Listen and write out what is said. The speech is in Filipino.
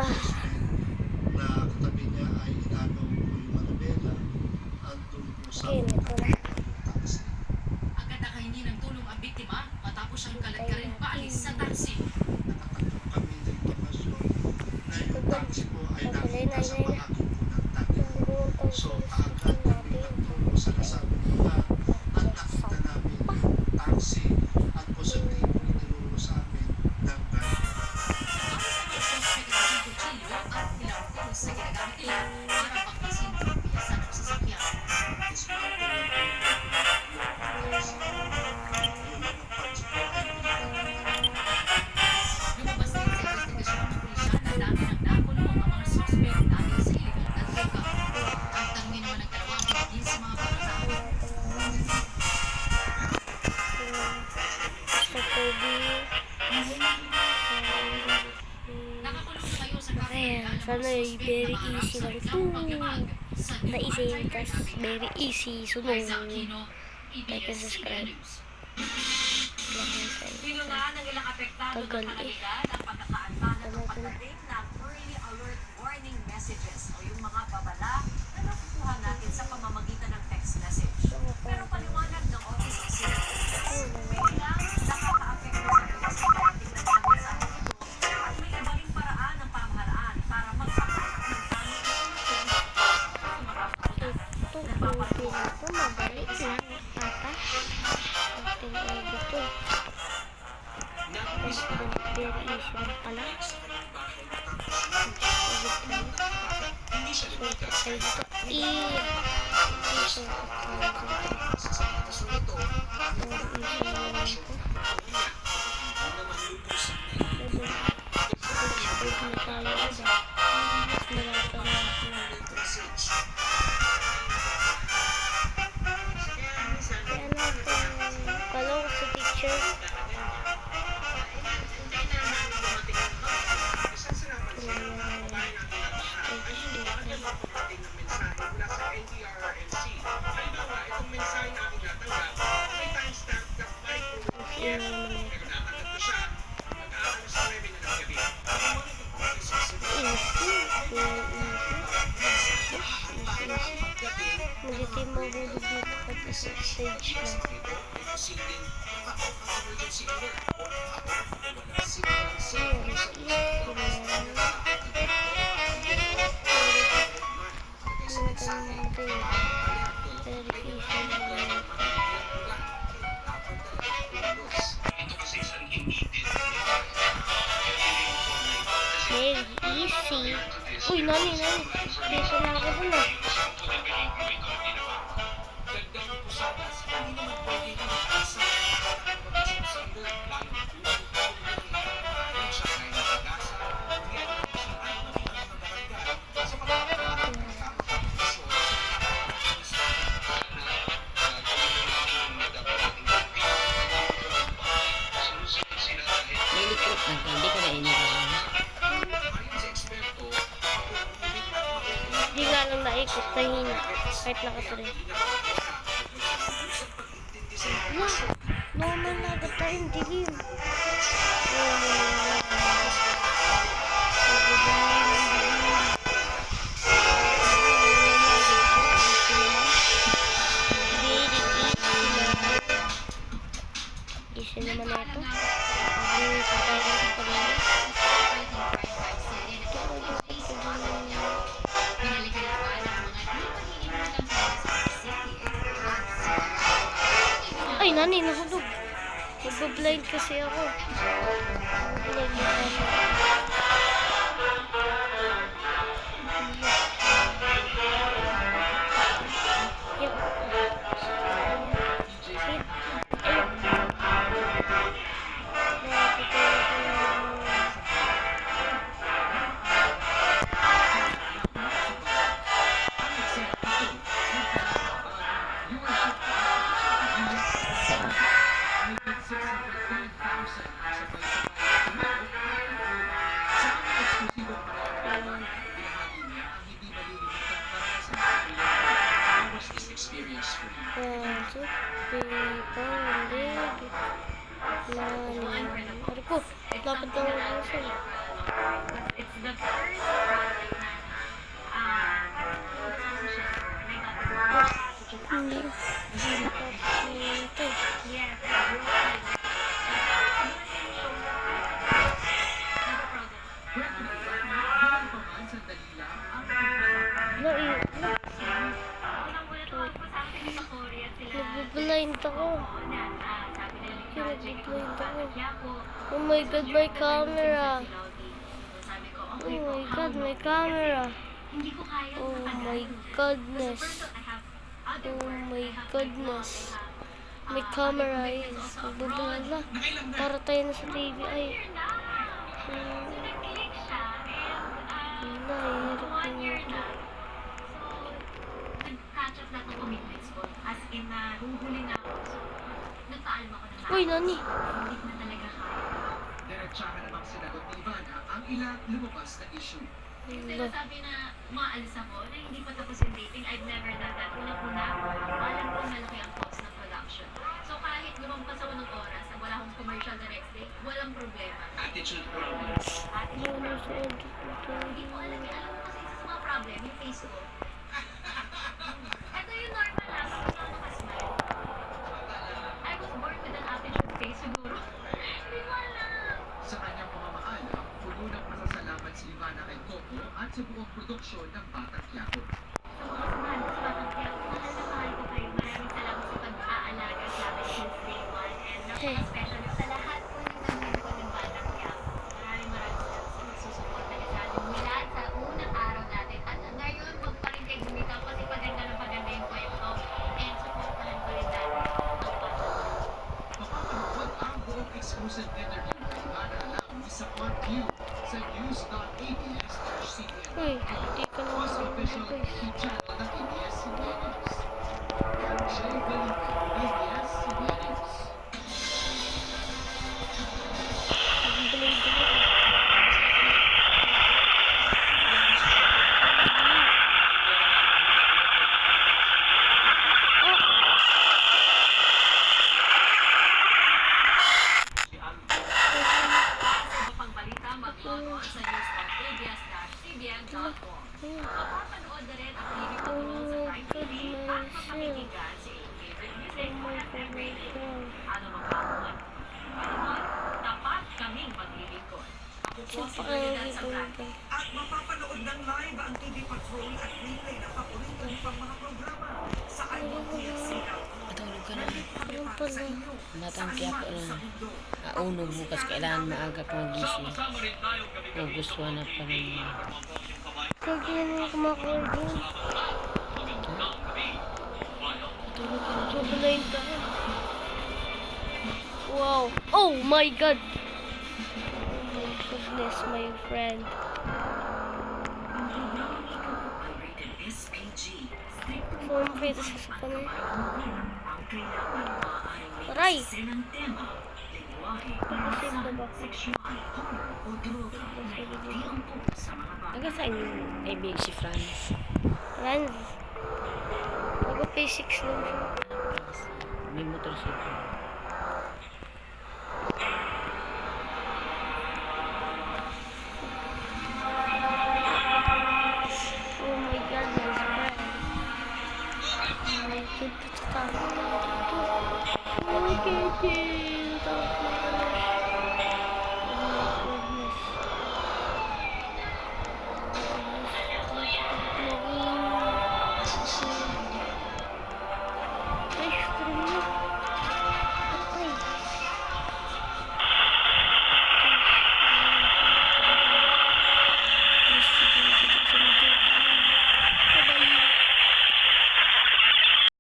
na katabi niya ay inagaw po yung Manabela at doon po sa taxi. Agad nakahingi ng tulong ang biktima matapos siyang kaladkarin paalis sa taxi. Nakatanggap kami ng impormasyon na yung taxi po ay nakita sa palagi po ng taxi. So kaagad kami nagtungo sa nasabing lugar at nakita namin yung taxi at posibleng po itinuro sa amin ng driver. At ilang tools na ginagamit nila para bakbasin ang piyesa ng sasakyan. Dismantle lang po yung mga parts po ay pinakagawa. Lumabas din sa investigasyon ng pulisya na dami ng nakulong ang mga suspect dahil sa illegal na droga. Ang tanungin naman ng dalawang higit sa mga bata. Nakakulong na kayo sa Ayan, sana ay very easy lang to. Naisip, tas very easy. Sunod. Like and subscribe. Pinungahan ng ilang apektado ng Tagal kalamidad ang pagkakaantala ng pagdating ng early alert warning messages o yung mga babala na nakukuha natin sa pamamagitan ng text message. Pero paliwanag ng Office of Civil Defense, bilang nakaka-apekto sa bilis ng darating na mga mensahe ito at may iba ring paraan ng pamahalaan para magpapatak ng tamang informasyon sa mga bakuna. Ito, mabalik lang. Papa. Ating ito. Very easy lang pala. Kalau sa picture Magiging mahulog na kapag sa stage na. Very easy. Uy, nani. Dito na ako dun ah. Di nga lang naikot, nahina. Kahit nakatuloy. Wow! Normal na agad tayong dilim. Easy naman na ito. Ay, nani, nahulog. Nagbablind kasi ako. Dapat daw It's the first product na, parang ano siya, may Hindi. Ito. yes, Wala eh. Nagbiblind ako. Nagbiblind ako. Oh my God, my camera. Oh my God, my camera. Oh my goodness. Oh my goodness. May camera is. Nagbiblind na. Para tayo na sa TV. Ay. Wala, hirap na. Catch up na itong commitments ko. As in, huhuli na ako. So, nagpaalma ko na Uy, nani. hindi ko na talaga kaya. Diretsahan namang sinagot ni Ivana ang ilang lumabas na issue. Yung sinasabi na umaalis ako, na hindi pa tapos yung dating, I've never done that. Unang-una, alam ko malaki ang cost ng production. So kahit lumampas ako ng oras na wala akong commercial the next day, walang problema. Attitude problem. At hindi ko alam eh. Alam mo kasi isa sa mga problem, yung face ko. Ito yung normal lang, kapag ako nakasmile. I was born with an attitude face siguro. Hindi ko alam. Sa kanyang pamamaala, puno ng pasasalamat si Ivana kay Coco at sa buong produksyon ng Batang Quiapo. Sa mga sumali sa Batang Quiapo, mahal na mahal ko kayo. Maraming salamat sa pag-aalaga sa akin since day one. And napaka-special sa lahat po ng nanonood ng Batang Quiapo. Maraming salamat sa pagsusuporta niyo sa amin mula sa unang araw natin. At ngayon, wag pa rin kayo bumitaw kasi paganda yung kwento. And supportahan ko rin natin ang Batang Mapapanood ang buong exclusive interview kay Ivana Alawi sa One View sa news.abs-cbn.com. Uy, hindi ka na Mas official YouTube channel ng ABS-CBN News. Jay Felipe, ABS-CBN News. Nagbiblind ako. Sa iba pang balita, mag-log on sa news.abs-cbn.com. Mapapanood na rin ang TV Patrol sa Prime TV at mapakikinggan sa iyong favorite music or FM radio. Ano mang hamon? Panood, dapat kaming maglilingkod. Ako po si Bernadette Sabrante. At mapapanood ng live ang TV Patrol at replay na paboritong pang mga programa sa Matulog ka na. Ano pala? Batang Quiapo na. Auno bukas kailangan maaga pang gising. O gusto na pa rin. Kaya na kumakawal doon. Matulog ka na. Nagbiblind ako. Wow. Oh my God. Oh my goodness, my friend. Phone free sa sasapan. Aray! Pagkasin na ba? Taga saan yung kaibigan si Franz? Franz. Mag-P6 lang siya. May motorsiklo. Oh my God, my friend. Oh my God, Oh my God.